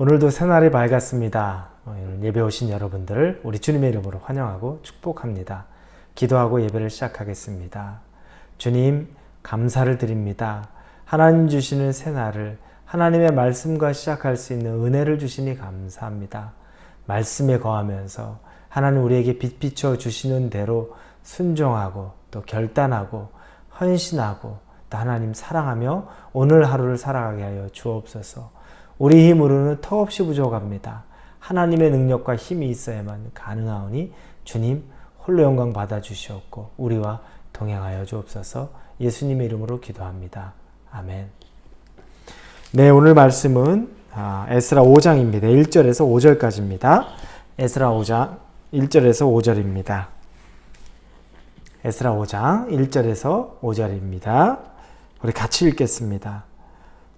오늘도 새날이 밝았습니다. 예배 오신 여러분들을 우리 주님의 이름으로 환영하고 축복합니다. 기도하고 예배를 시작하겠습니다. 주님, 감사를 드립니다. 하나님 주시는 새날을 하나님의 말씀과 시작할 수 있는 은혜를 주시니 감사합니다. 말씀에 거하면서 하나님 우리에게 빛 비춰 주시는 대로 순종하고 또 결단하고 헌신하고 또 하나님 사랑하며 오늘 하루를 살아가게 하여 주옵소서. 우리 힘으로는 턱없이 부족합니다. 하나님의 능력과 힘이 있어야만 가능하오니 주님 홀로 영광 받아주시옵고 우리와 동행하여 주옵소서. 예수님의 이름으로 기도합니다. 아멘. 네, 오늘 말씀은 에스라 5장입니다. 1절에서 5절까지입니다. 에스라 5장 1절에서 5절입니다. 에스라 5장 1절에서 5절입니다. 우리 같이 읽겠습니다.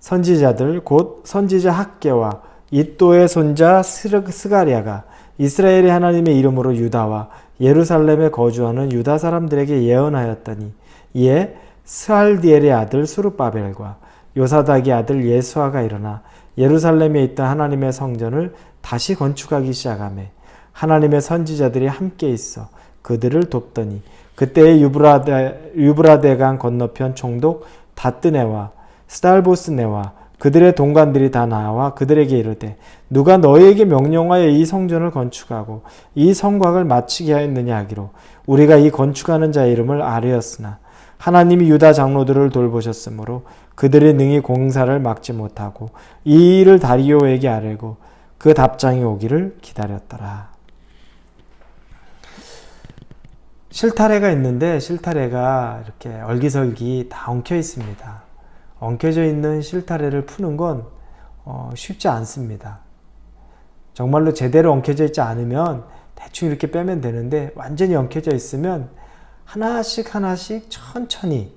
선지자들 곧 선지자 학개와 이또의 손자 스가랴가 이스라엘의 하나님의 이름으로 유다와 예루살렘에 거주하는 유다 사람들에게 예언하였더니 이에 스알디엘의 아들 수르바벨과 요사닥의 아들 예수아가 일어나 예루살렘에 있던 하나님의 성전을 다시 건축하기 시작하매 하나님의 선지자들이 함께 있어 그들을 돕더니 그때의 유브라데강 건너편 총독 다뜨네와 스달보스네와 그들의 동관들이 다 나와 그들에게 이르되 누가 너희에게 명령하여 이 성전을 건축하고 이 성곽을 마치게 하였느냐 하기로 우리가 이 건축하는 자의 이름을 아뢰었으나 하나님이 유다 장로들을 돌보셨으므로 그들이 능히 공사를 막지 못하고 이 일을 다리오에게 아뢰고 그 답장이 오기를 기다렸더라. 실타래가 있는데 실타래가 이렇게 얼기설기 다 엉켜 있습니다. 엉켜져 있는 실타래를 푸는 건 쉽지 않습니다. 정말로 제대로 엉켜져 있지 않으면 대충 이렇게 빼면 되는데 완전히 엉켜져 있으면 하나씩 하나씩 천천히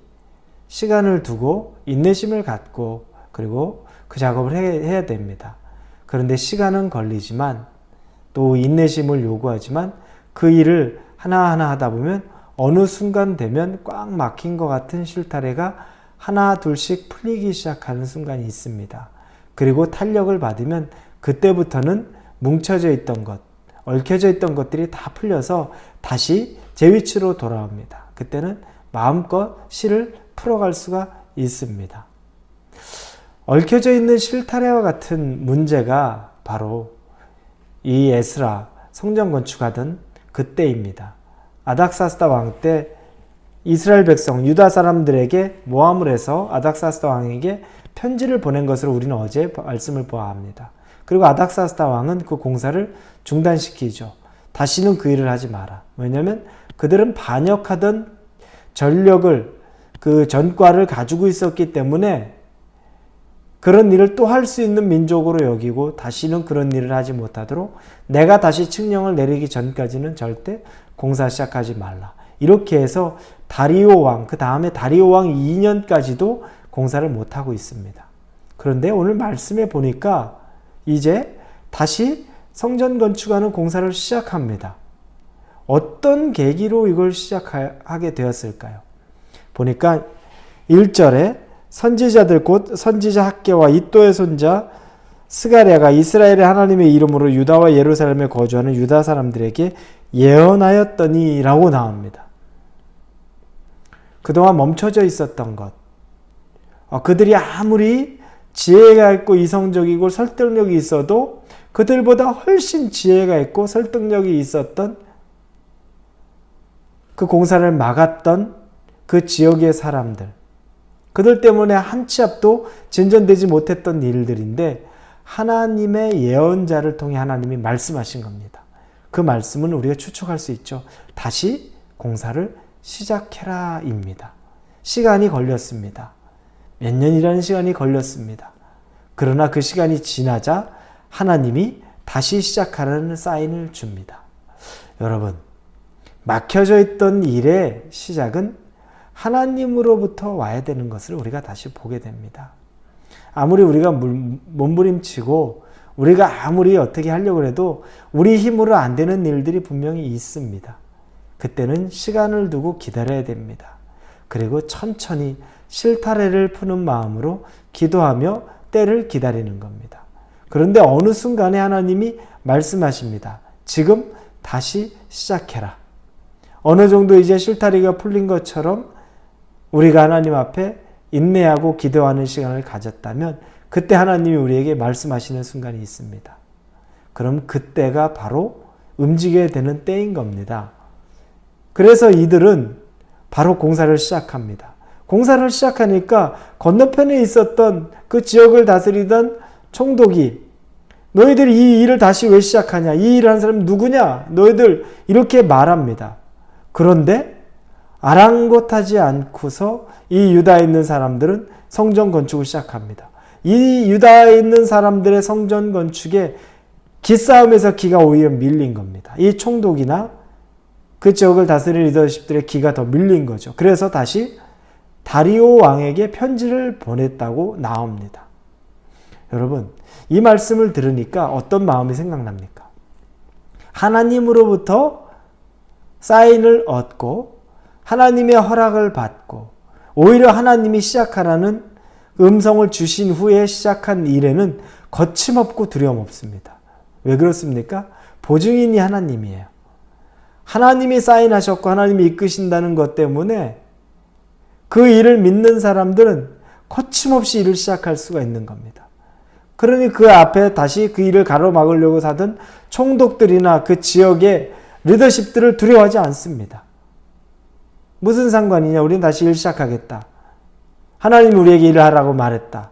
시간을 두고 인내심을 갖고 그리고 그 작업을 해야 됩니다. 그런데 시간은 걸리지만 또 인내심을 요구하지만 그 일을 하나하나 하다 보면 어느 순간 되면 꽉 막힌 것 같은 실타래가 하나 둘씩 풀리기 시작하는 순간이 있습니다. 그리고 탄력을 받으면 그때부터는 뭉쳐져 있던 것, 얽혀져 있던 것들이 다 풀려서 다시 제 위치로 돌아옵니다. 그때는 마음껏 실을 풀어갈 수가 있습니다. 얽혀져 있는 실타래와 같은 문제가 바로 이 에스라 성전 건축하던 그때입니다. 아닥사스다 왕 때 이스라엘 백성 유다 사람들에게 모함을 해서 아닥사스다 왕에게 편지를 보낸 것을 우리는 어제 말씀을 보아합니다. 그리고 아닥사스다 왕은 그 공사를 중단시키죠. 다시는 그 일을 하지 마라. 왜냐하면 그들은 반역하던 전력을 그 전과를 가지고 있었기 때문에 그런 일을 또 할 수 있는 민족으로 여기고 다시는 그런 일을 하지 못하도록 내가 다시 칙령을 내리기 전까지는 절대 공사 시작하지 말라. 이렇게 해서 다리오 왕, 그 다음에 다리오 왕 2년까지도 공사를 못하고 있습니다. 그런데 오늘 말씀에 보니까 이제 다시 성전 건축하는 공사를 시작합니다. 어떤 계기로 이걸 시작하게 되었을까요? 보니까 1절에 선지자들 곧 선지자 학개와 이또의 손자 스가랴가 이스라엘의 하나님의 이름으로 유다와 예루살렘에 거주하는 유다 사람들에게 예언하였더니 라고 나옵니다. 그동안 멈춰져 있었던 것, 그들이 아무리 지혜가 있고 이성적이고 설득력이 있어도 그들보다 훨씬 지혜가 있고 설득력이 있었던 그 공사를 막았던 그 지역의 사람들, 그들 때문에 한 치 앞도 진전되지 못했던 일들인데 하나님의 예언자를 통해 하나님이 말씀하신 겁니다. 그 말씀은 우리가 추측할 수 있죠. 다시 공사를 시작해라 입니다. 시간이 걸렸습니다. 몇 년이라는 시간이 걸렸습니다. 그러나 그 시간이 지나자 하나님이 다시 시작하라는 사인을 줍니다. 여러분, 막혀져 있던 일의 시작은 하나님으로부터 와야 되는 것을 우리가 다시 보게 됩니다. 아무리 우리가 몸부림치고 우리가 아무리 어떻게 하려고 해도 우리 힘으로 안 되는 일들이 분명히 있습니다. 그때는 시간을 두고 기다려야 됩니다. 그리고 천천히 실타래를 푸는 마음으로 기도하며 때를 기다리는 겁니다. 그런데 어느 순간에 하나님이 말씀하십니다. 지금 다시 시작해라. 어느 정도 이제 실타래가 풀린 것처럼 우리가 하나님 앞에 인내하고 기도하는 시간을 가졌다면 그때 하나님이 우리에게 말씀하시는 순간이 있습니다. 그럼 그때가 바로 움직여야 되는 때인 겁니다. 그래서 이들은 바로 공사를 시작합니다. 공사를 시작하니까 건너편에 있었던 그 지역을 다스리던 총독이 너희들이 이 일을 다시 왜 시작하냐? 이 일을 한 사람이 누구냐? 너희들 이렇게 말합니다. 그런데 아랑곳하지 않고서 이 유다에 있는 사람들은 성전 건축을 시작합니다. 이 유다에 있는 사람들의 성전 건축에 기싸움에서 기가 오히려 밀린 겁니다. 이 총독이나 그 지역을 다스릴 리더십들의 기가 더 밀린 거죠. 그래서 다시 다리오 왕에게 편지를 보냈다고 나옵니다. 여러분, 이 말씀을 들으니까 어떤 마음이 생각납니까? 하나님으로부터 사인을 얻고 하나님의 허락을 받고 오히려 하나님이 시작하라는 음성을 주신 후에 시작한 일에는 거침없고 두려움 없습니다. 왜 그렇습니까? 보증인이 하나님이에요. 하나님이 사인하셨고 하나님이 이끄신다는 것 때문에 그 일을 믿는 사람들은 거침없이 일을 시작할 수가 있는 겁니다. 그러니 그 앞에 다시 그 일을 가로막으려고 하던 총독들이나 그 지역의 리더십들을 두려워하지 않습니다. 무슨 상관이냐? 우리는 다시 일 시작하겠다. 하나님이 우리에게 일을 하라고 말했다.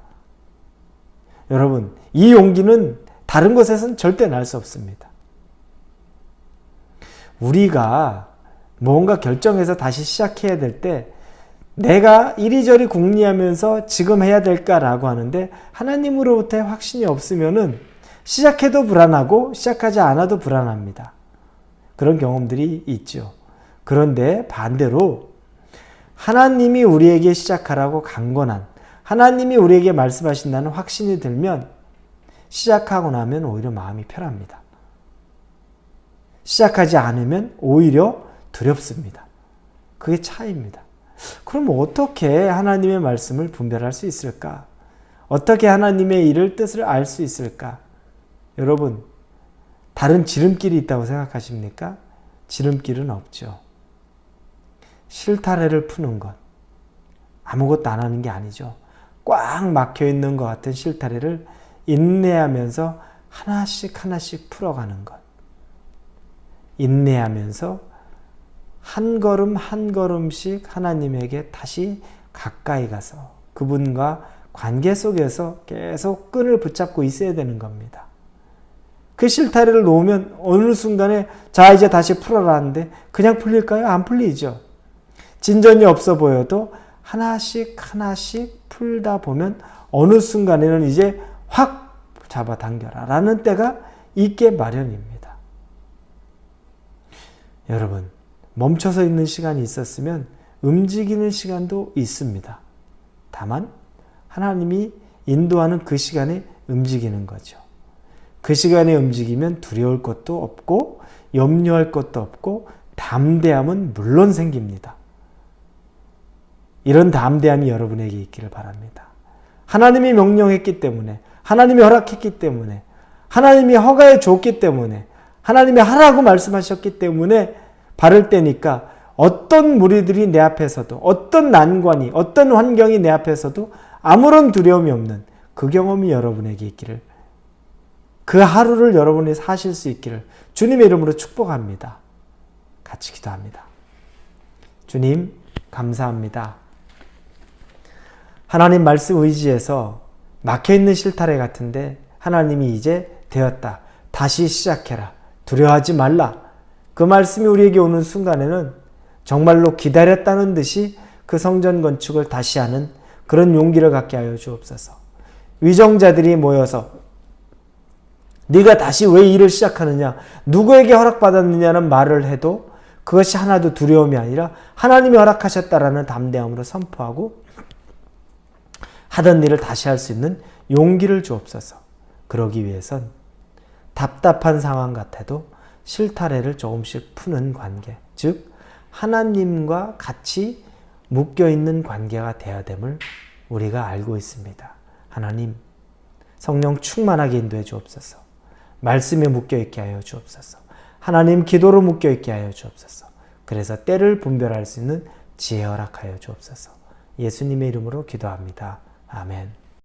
여러분, 이 용기는 다른 곳에서는 절대 날 수 없습니다. 우리가 뭔가 결정해서 다시 시작해야 될 때 내가 이리저리 궁리하면서 지금 해야 될까라고 하는데 하나님으로부터의 확신이 없으면은 시작해도 불안하고 시작하지 않아도 불안합니다. 그런 경험들이 있죠. 그런데 반대로 하나님이 우리에게 시작하라고 강권한 하나님이 우리에게 말씀하신다는 확신이 들면 시작하고 나면 오히려 마음이 편합니다. 시작하지 않으면 오히려 두렵습니다. 그게 차이입니다. 그럼 어떻게 하나님의 말씀을 분별할 수 있을까? 어떻게 하나님의 일을 뜻을 알 수 있을까? 여러분, 다른 지름길이 있다고 생각하십니까? 지름길은 없죠. 실타래를 푸는 것. 아무것도 안 하는 게 아니죠. 꽉 막혀 있는 것 같은 실타래를 인내하면서 하나씩 하나씩 풀어가는 것. 인내하면서 한 걸음 한 걸음씩 하나님에게 다시 가까이 가서 그분과 관계 속에서 계속 끈을 붙잡고 있어야 되는 겁니다. 그 실타래를 놓으면 어느 순간에 자 이제 다시 풀어라 하는데 그냥 풀릴까요? 안 풀리죠. 진전이 없어 보여도 하나씩 하나씩 풀다 보면 어느 순간에는 이제 확 잡아당겨라 라는 때가 있게 마련입니다. 여러분, 멈춰서 있는 시간이 있었으면 움직이는 시간도 있습니다. 다만 하나님이 인도하는 그 시간에 움직이는 거죠. 그 시간에 움직이면 두려울 것도 없고 염려할 것도 없고 담대함은 물론 생깁니다. 이런 담대함이 여러분에게 있기를 바랍니다. 하나님이 명령했기 때문에, 하나님이 허락했기 때문에, 하나님이 허가해 줬기 때문에, 하나님이 하라고 말씀하셨기 때문에 바를 때니까 어떤 무리들이 내 앞에서도, 어떤 난관이, 어떤 환경이 내 앞에서도 아무런 두려움이 없는 그 경험이 여러분에게 있기를, 그 하루를 여러분이 사실 수 있기를 주님의 이름으로 축복합니다. 같이 기도합니다. 주님, 감사합니다. 하나님 말씀 의지해서 막혀있는 실타래 같은데 하나님이 이제 되었다. 다시 시작해라. 두려워하지 말라. 그 말씀이 우리에게 오는 순간에는 정말로 기다렸다는 듯이 그 성전 건축을 다시 하는 그런 용기를 갖게 하여 주옵소서. 위정자들이 모여서 네가 다시 왜 일을 시작하느냐, 누구에게 허락받았느냐는 말을 해도 그것이 하나도 두려움이 아니라 하나님이 허락하셨다라는 담대함으로 선포하고 하던 일을 다시 할 수 있는 용기를 주옵소서. 그러기 위해선 답답한 상황 같아도 실타래를 조금씩 푸는 관계, 즉 하나님과 같이 묶여있는 관계가 되어야 됨을 우리가 알고 있습니다. 하나님, 성령 충만하게 인도해 주옵소서. 말씀에 묶여있게 하여 주옵소서. 하나님 기도로 묶여있게 하여 주옵소서. 그래서 때를 분별할 수 있는 지혜 허락하여 주옵소서. 예수님의 이름으로 기도합니다. 아멘.